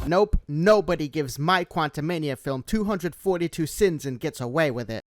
Nope, nobody gives my Quantumania film 242 sins and gets away with it.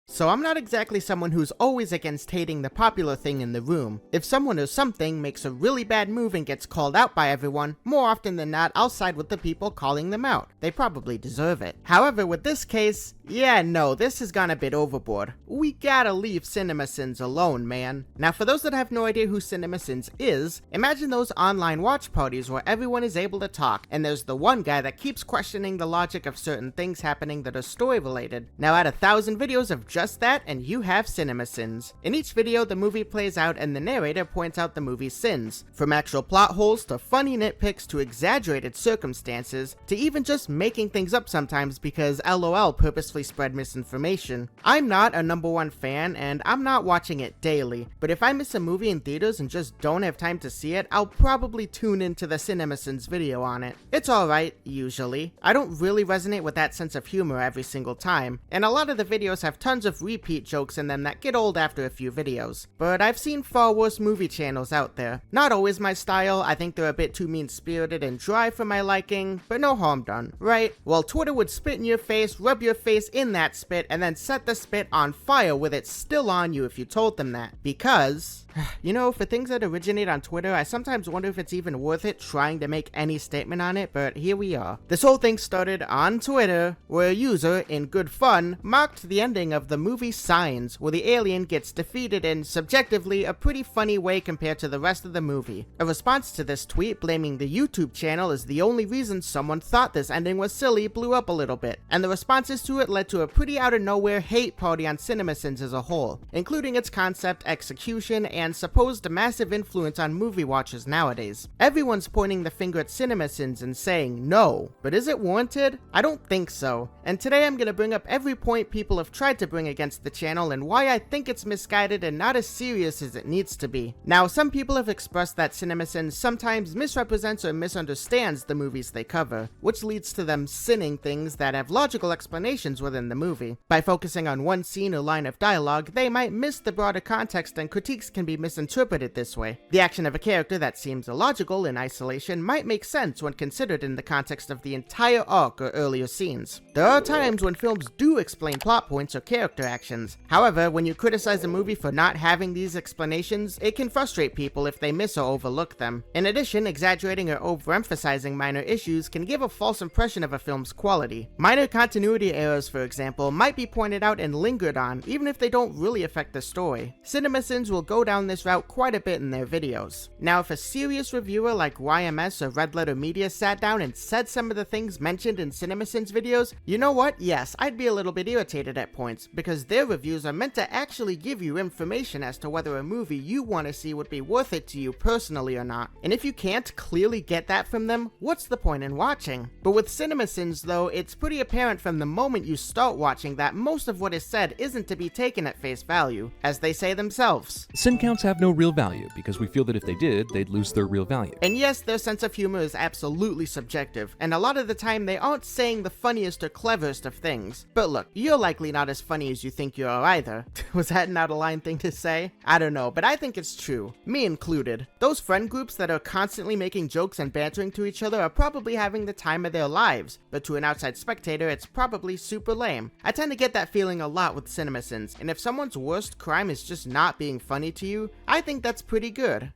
So I'm not exactly someone who's always against hating the popular thing in the room. If someone or something makes a really bad move and gets called out by everyone, more often than not I'll side with the people calling them out. They probably deserve it. However, with this case, yeah, no, this has gone a bit overboard. We gotta leave CinemaSins alone, man. Now for those that have no idea who CinemaSins is, imagine those online watch parties where everyone is able to talk, and there's the one guy that keeps questioning the logic of certain things happening that are story related. Now add 1,000 videos of just that and you have CinemaSins. In each video the movie plays out and the narrator points out the movie's sins, from actual plot holes to funny nitpicks to exaggerated circumstances to even just making things up sometimes because LOL purposefully spread misinformation. I'm not a #1 fan and I'm not watching it daily, but if I miss a movie in theaters and just don't have time to see it, I'll probably tune into the CinemaSins video on it. It's alright, usually. I don't really resonate with that sense of humor every single time, and a lot of the videos have tons of repeat jokes in them that get old after a few videos. But I've seen far worse movie channels out there. Not always my style, I think they're a bit too mean-spirited and dry for my liking, but no harm done, right? Well, Twitter would spit in your face, rub your face in that spit, and then set the spit on fire with it still on you if you told them that. Because, you know, for things that originate on Twitter, I sometimes wonder if it's even worth it trying to make any statement on it, but here we are. This whole thing started on Twitter, where a user, in good fun, mocked the ending of the movie Signs, where the alien gets defeated in, subjectively, a pretty funny way compared to the rest of the movie. A response to this tweet, blaming the YouTube channel as the only reason someone thought this ending was silly, blew up a little bit, and the responses to it led to a pretty out-of-nowhere hate party on CinemaSins as a whole, including its concept, execution, and supposed massive influence on movie watchers nowadays. Everyone's pointing the finger at CinemaSins and saying no, but is it warranted? I don't think so, and today I'm gonna bring up every point people have tried to bring against the channel and why I think it's misguided and not as serious as it needs to be. Now, some people have expressed that CinemaSins sometimes misrepresents or misunderstands the movies they cover, which leads to them sinning things that have logical explanations within the movie. By focusing on one scene or line of dialogue, they might miss the broader context and critiques can be misinterpreted this way. The action of a character that seems illogical in isolation might make sense when considered in the context of the entire arc or earlier scenes. There are times when films do explain plot points or character actions. However, when you criticize a movie for not having these explanations, it can frustrate people if they miss or overlook them. In addition, exaggerating or overemphasizing minor issues can give a false impression of a film's quality. Minor continuity errors, for example, might be pointed out and lingered on, even if they don't really affect the story. CinemaSins will go down this route quite a bit in their videos. Now, if a serious reviewer like YMS or Red Letter Media sat down and said some of the things mentioned in CinemaSins videos, you know what? Yes, I'd be a little bit irritated at points, because their reviews are meant to actually give you information as to whether a movie you want to see would be worth it to you personally or not. And if you can't clearly get that from them, what's the point in watching? But with CinemaSins though, it's pretty apparent from the moment you start watching that most of what is said isn't to be taken at face value, as they say themselves. Sin counts have no real value because we feel that if they did, they'd lose their real value. And yes, their sense of humor is absolutely subjective, and a lot of the time they aren't saying the funniest or cleverest of things. But look, you're likely not as funny as you think you are either. Was that an out-of-line thing to say? I don't know, but I think it's true. Me included. Those friend groups that are constantly making jokes and bantering to each other are probably having the time of their lives, but to an outside spectator, it's probably super lame. I tend to get that feeling a lot with CinemaSins, and if someone's worst crime is just not being funny to you, I think that's pretty good.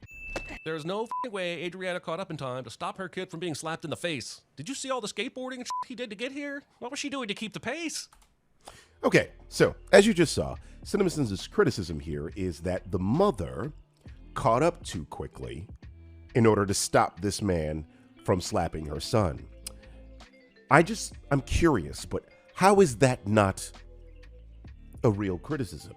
There's no way Adriana caught up in time to stop her kid from being slapped in the face. Did you see all the skateboarding and he did to get here? What was she doing to keep the pace? Okay, so as you just saw, CinemaSins' criticism here is that the mother caught up too quickly in order to stop this man from slapping her son. I'm curious, but how is that not a real criticism?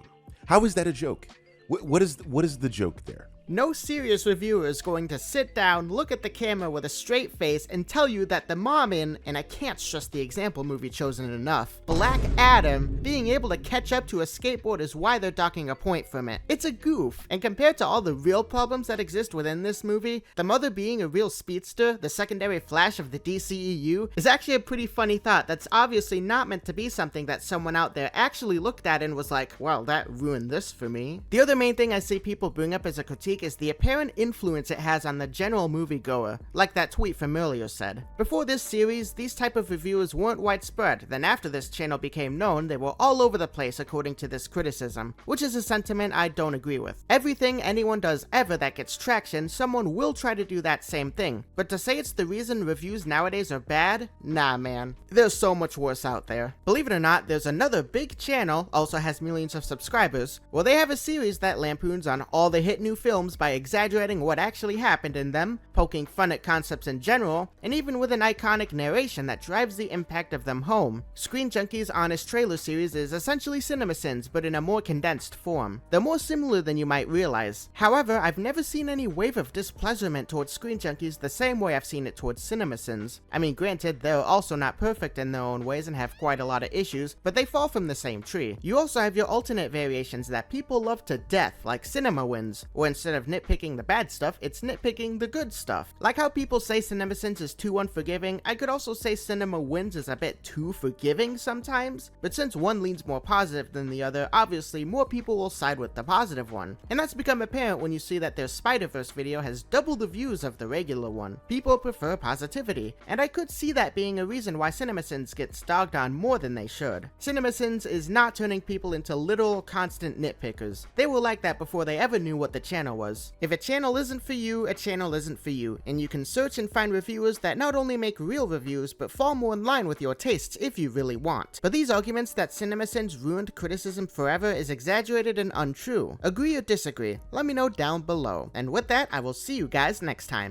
How is that a joke? What is the joke there? No serious reviewer is going to sit down, look at the camera with a straight face, and tell you that the mom in, and I can't stress the example movie chosen enough, Black Adam, being able to catch up to a skateboard is why they're docking a point from it. It's a goof, and compared to all the real problems that exist within this movie, the mother being a real speedster, the secondary Flash of the DCEU, is actually a pretty funny thought that's obviously not meant to be something that someone out there actually looked at and was like, well, that ruined this for me. The other main thing I see people bring up as a critique critique is the apparent influence it has on the general moviegoer, like that tweet from earlier said. Before this series, these type of reviewers weren't widespread, then after this channel became known, they were all over the place according to this criticism, which is a sentiment I don't agree with. Everything anyone does ever that gets traction, someone will try to do that same thing, but to say it's the reason reviews nowadays are bad? Nah man, there's so much worse out there. Believe it or not, there's another big channel, also has millions of subscribers, well they have a series that lampoons on all the hit new films by exaggerating what actually happened in them, poking fun at concepts in general, and even with an iconic narration that drives the impact of them home. Screen Junkies' Honest Trailer series is essentially CinemaSins, but in a more condensed form. They're more similar than you might realize. However, I've never seen any wave of displeasurement towards Screen Junkies the same way I've seen it towards CinemaSins. I mean, granted, they're also not perfect in their own ways and have quite a lot of issues, but they fall from the same tree. You also have your alternate variations that people love to death, like cinemawins, or instead of nitpicking the bad stuff, it's nitpicking the good stuff. Like how people say CinemaSins is too unforgiving, I could also say cinemawins is a bit too forgiving sometimes, but since one leans more positive than the other, obviously more people will side with the positive one. And that's become apparent when you see that their Spider-Verse video has double the views of the regular one. People prefer positivity, and I could see that being a reason why CinemaSins gets dogged on more than they should. CinemaSins is not turning people into literal constant nitpickers. They were like that before they ever knew what the channel was. If a channel isn't for you, a channel isn't for you, and you can search and find reviewers that not only make real reviews, but fall more in line with your tastes if you really want. But these arguments that CinemaSins ruined criticism forever is exaggerated and untrue. Agree or disagree? Let me know down below. And with that, I will see you guys next time.